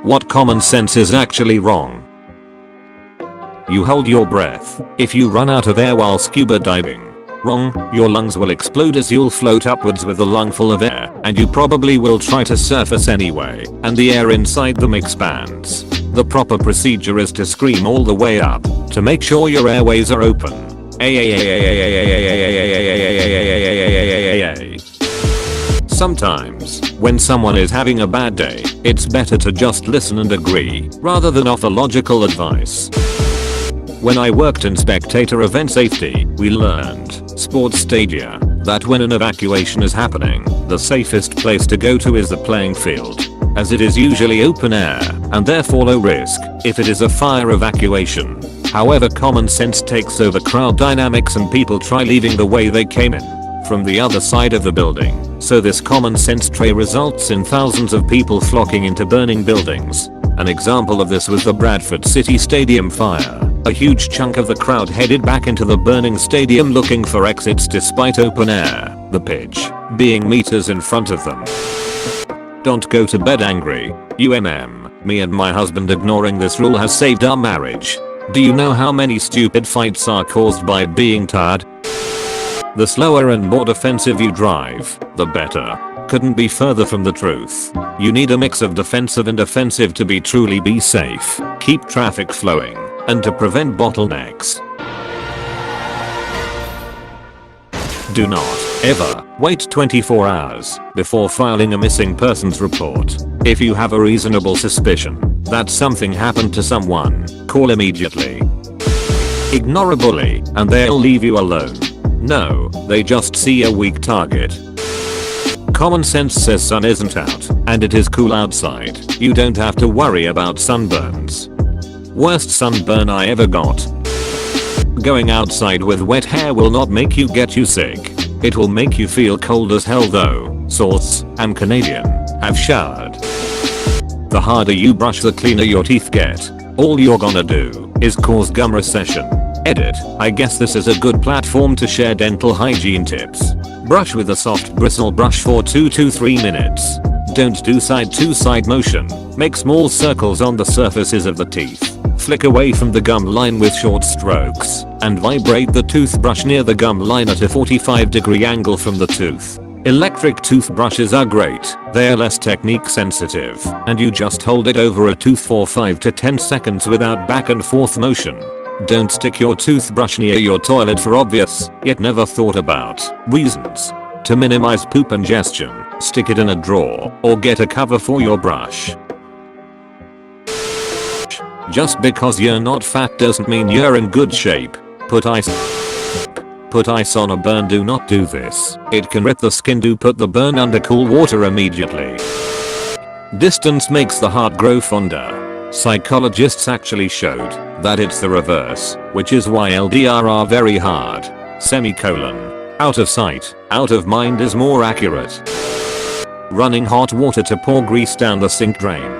What common sense is actually wrong? You hold your breath if you run out of air while scuba diving. Wrong, your lungs will explode as you'll float upwards with a lung full of air, and you probably will try to surface anyway, and the air inside them expands. The proper procedure is to scream all the way up to make sure your airways are open. Sometimes, when someone is having a bad day, it's better to just listen and agree, rather than offer logical advice. When I worked in spectator event safety, we learned, sports stadia, that when an evacuation is happening, the safest place to go to is the playing field, as it is usually open air, and therefore low risk, if it is a fire evacuation. However, common sense takes over crowd dynamics and people try leaving the way they came in, from the other side of the building, so this common sense tray results in thousands of people flocking into burning buildings. An example of this was the Bradford City Stadium fire. A huge chunk of the crowd headed back into the burning stadium looking for exits despite open air, the pitch being meters in front of them. Don't go to bed angry. Me and my husband ignoring this rule has saved our marriage. Do you know how many stupid fights are caused by being tired? The slower and more defensive you drive, the better. Couldn't be further from the truth. You need a mix of defensive and offensive to truly be safe, keep traffic flowing, and to prevent bottlenecks. Do not ever wait 24 hours before filing a missing persons report. If you have a reasonable suspicion that something happened to someone, call immediately. Ignore a bully and they'll leave you alone. No, they just see a weak target. Common sense says sun isn't out and it is cool outside. You don't have to worry about sunburns. Worst sunburn I ever got. Going outside with wet hair will not make you get you sick. It will make you feel cold as hell though. Source, I'm Canadian. Have showered. The harder you brush the cleaner your teeth get. All you're gonna do is cause gum recession. Edit, I guess this is a good platform to share dental hygiene tips. Brush with a soft bristle brush for 2 to 3 minutes. Don't do side to side motion. Make small circles on the surfaces of the teeth. Flick away from the gum line with short strokes, and vibrate the toothbrush near the gum line at a 45-degree angle from the tooth. Electric toothbrushes are great, they are less technique sensitive, and you just hold it over a tooth for 5 to 10 seconds without back and forth motion. Don't stick your toothbrush near your toilet for obvious, yet never thought about, reasons. To minimize poop ingestion, stick it in a drawer, or get a cover for your brush. Just because you're not fat doesn't mean you're in good shape. Put ice on a burn. Do not do this. It can rip the skin. Do put the burn under cool water immediately. Distance makes the heart grow fonder. Psychologists actually showed that it's the reverse, which is why LDR are very hard. Out of sight, out of mind is more accurate. Running hot water to pour grease down the sink drain.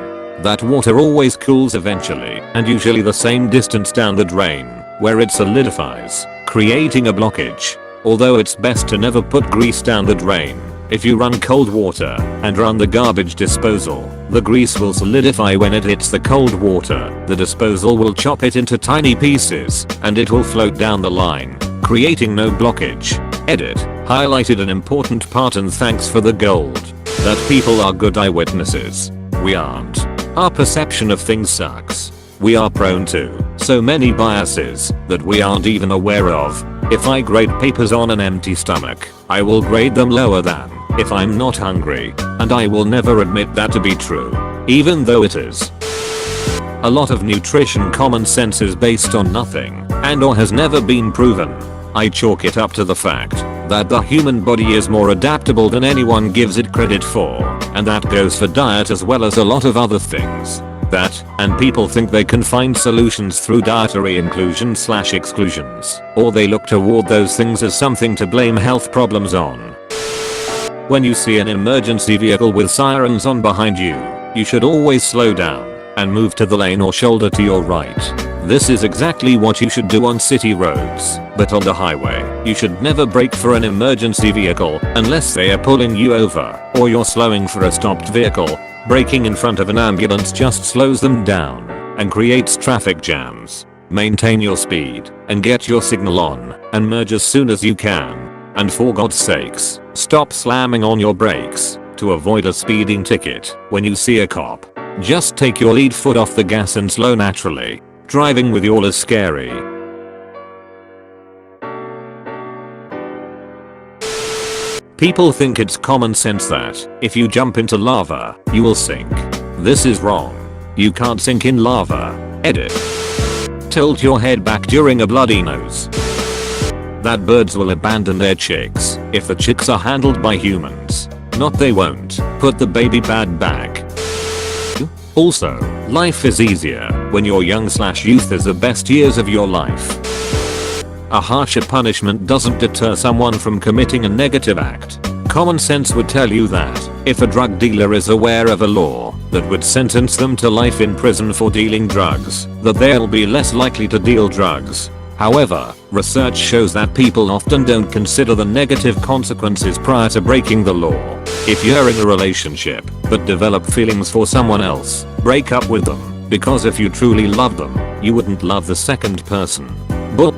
That water always cools eventually, and usually the same distance down the drain, where it solidifies, creating a blockage. Although it's best to never put grease down the drain. If you run cold water and run the garbage disposal, the grease will solidify when it hits the cold water. The disposal will chop it into tiny pieces, and it will float down the line, creating no blockage. Edit, highlighted an important part and thanks for the gold. That people are good eyewitnesses. We aren't. Our perception of things sucks. We are prone to so many biases that we aren't even aware of. If I grade papers on an empty stomach, I will grade them lower than if I'm not hungry, and I will never admit that to be true, even though it is. A lot of nutrition common sense is based on nothing, and or has never been proven. I chalk it up to the fact that the human body is more adaptable than anyone gives it credit for, and that goes for diet as well as a lot of other things. And people think they can find solutions through dietary inclusion/exclusions, or they look toward those things as something to blame health problems on. When you see an emergency vehicle with sirens on behind you, you should always slow down and move to the lane or shoulder to your right. This is exactly what you should do on city roads, but on the highway, you should never brake for an emergency vehicle unless they are pulling you over or you're slowing for a stopped vehicle. Braking in front of an ambulance just slows them down and creates traffic jams. Maintain your speed and get your signal on and merge as soon as you can. And for God's sakes, stop slamming on your brakes to avoid a speeding ticket when you see a cop. Just take your lead foot off the gas and slow naturally. Driving with y'all is scary. People think it's common sense that if you jump into lava, you will sink. This is wrong. You can't sink in lava. Edit. Tilt your head back during a bloody nose. That birds will abandon their chicks if the chicks are handled by humans. Not they won't. Put the baby bad back. Also, life is easier when you're young/youth is the best years of your life. A harsher punishment doesn't deter someone from committing a negative act. Common sense would tell you that if a drug dealer is aware of a law that would sentence them to life in prison for dealing drugs, that they'll be less likely to deal drugs. However, research shows that people often don't consider the negative consequences prior to breaking the law. If you're in a relationship but develop feelings for someone else, break up with them, because if you truly love them, you wouldn't love the second person. But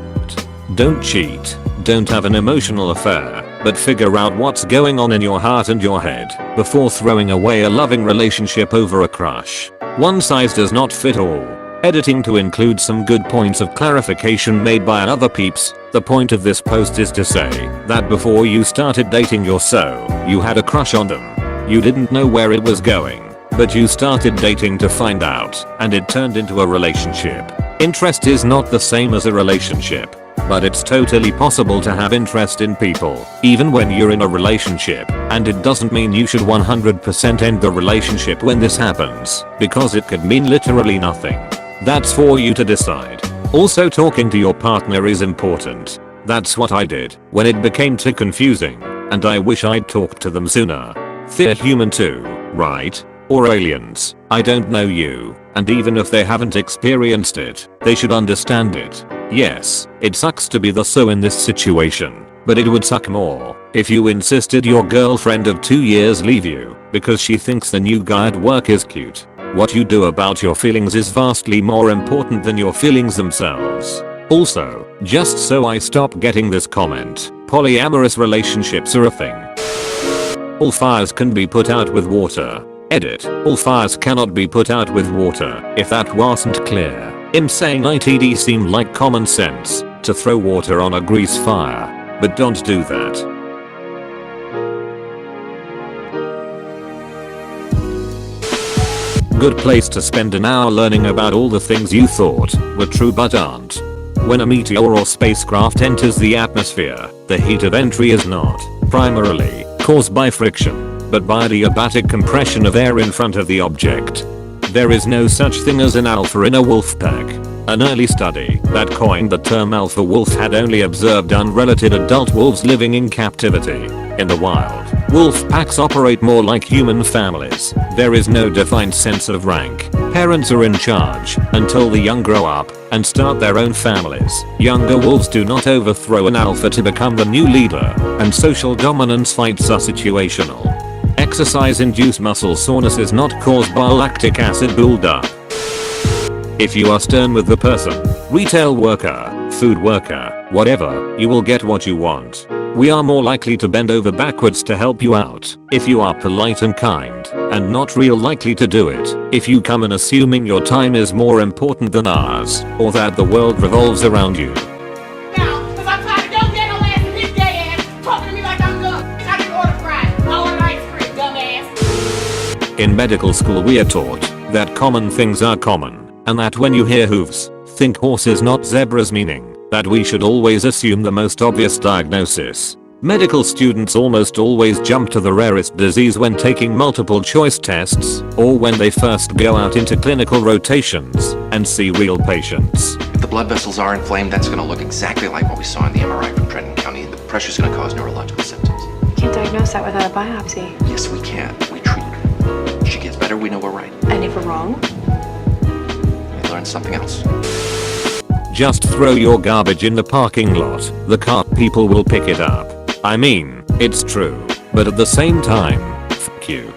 don't cheat, don't have an emotional affair, but figure out what's going on in your heart and your head before throwing away a loving relationship over a crush. One size does not fit all. Editing to include some good points of clarification made by other peeps. The point of this post is to say that before you started dating you had a crush on them. You didn't know where it was going, but you started dating to find out, and it turned into a relationship. Interest is not the same as a relationship, but it's totally possible to have interest in people, even when you're in a relationship, and it doesn't mean you should 100% end the relationship when this happens, because it could mean literally nothing. That's for you to decide. Also, talking to your partner is important. That's what I did when it became too confusing, and I wish I'd talked to them sooner. They're human too, right? Or aliens. I don't know you, and even if they haven't experienced it, they should understand it. Yes, it sucks to be the so in this situation, but it would suck more if you insisted your girlfriend of 2 years leave you because she thinks the new guy at work is cute. What you do about your feelings is vastly more important than your feelings themselves. Also, just so I stop getting this comment, polyamorous relationships are a thing. All fires can be put out with water. Edit. All fires cannot be put out with water, if that wasn't clear. Him saying it'd seem like common sense to throw water on a grease fire, but don't do that. Good place to spend an hour learning about all the things you thought were true but aren't. When a meteor or spacecraft enters the atmosphere, the heat of entry is not primarily caused by friction, but by adiabatic compression of air in front of the object. There is no such thing as an alpha in a wolf pack. An early study that coined the term alpha wolf had only observed unrelated adult wolves living in captivity. In the wild, wolf packs operate more like human families. There is no defined sense of rank. Parents are in charge until the young grow up and start their own families. Younger wolves do not overthrow an alpha to become the new leader, and social dominance fights are situational. Exercise-induced muscle soreness is not caused by lactic acid buildup. If you are stern with the person, retail worker, food worker, whatever, you will get what you want. We are more likely to bend over backwards to help you out if you are polite and kind, and not real likely to do it if you come in assuming your time is more important than ours, or that the world revolves around you. In medical school we are taught that common things are common, and that when you hear hooves, think horses not zebras, meaning that we should always assume the most obvious diagnosis. Medical students almost always jump to the rarest disease when taking multiple choice tests, or when they first go out into clinical rotations and see real patients. If the blood vessels are inflamed, that's going to look exactly like what we saw in the MRI from Trenton County. The pressure's going to cause neurological symptoms. Can't diagnose that without a biopsy. Yes, we can. We treat her. If she gets better, we know we're right. And if we're wrong? We learn something else. Just throw your garbage in the parking lot. The cart people will pick it up. I mean, it's true. But at the same time, fuck you.